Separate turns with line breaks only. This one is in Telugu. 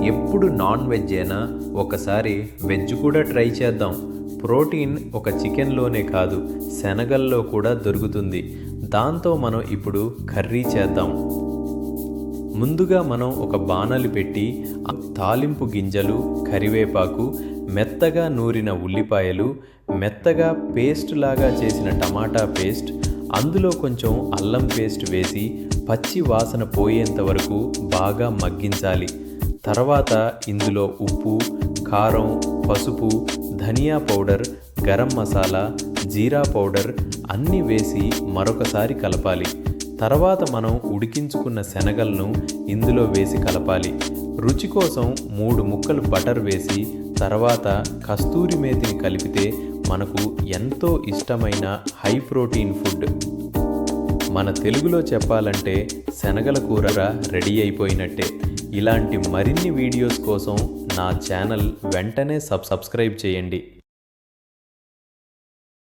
ఎప్పుడు నాన్ వెజ్ అయినా ఒకసారి వెజ్ కూడా ట్రై చేద్దాం. ప్రోటీన్ ఒక చికెన్లోనే కాదు, శనగల్లో కూడా దొరుకుతుంది. దాంతో మనం ఇప్పుడు కర్రీ చేద్దాం. ముందుగా మనం ఒక బాణలి పెట్టి తాలింపు గింజలు, కరివేపాకు, మెత్తగా నూరిన ఉల్లిపాయలు, మెత్తగా పేస్ట్ లాగా చేసిన టమాటా పేస్ట్, అందులో కొంచెం అల్లం పేస్ట్ వేసి పచ్చి వాసన పోయేంత వరకు బాగా మగ్గించాలి. తర్వాత ఇందులో ఉప్పు, కారం, పసుపు, ధనియా పౌడర్, గరం మసాలా, జీరా పౌడర్ అన్నీ వేసి మరొకసారి కలపాలి. తర్వాత మనం ఉడికించుకున్న శనగలను ఇందులో వేసి కలపాలి. రుచి కోసం 3 ముక్కలు బటర్ వేసి తర్వాత కస్తూరి మేతిని కలిపితే మనకు ఎంతో ఇష్టమైన హై ప్రోటీన్ ఫుడ్. మన తెలుగులో చెప్పాలంటే శనగల కూర రెడీ అయిపోయినట్టే. ఇలాంటి మరిన్ని వీడియోస్ కోసం నా ఛానల్ వెంటనే సబ్స్క్రైబ్ చేయండి.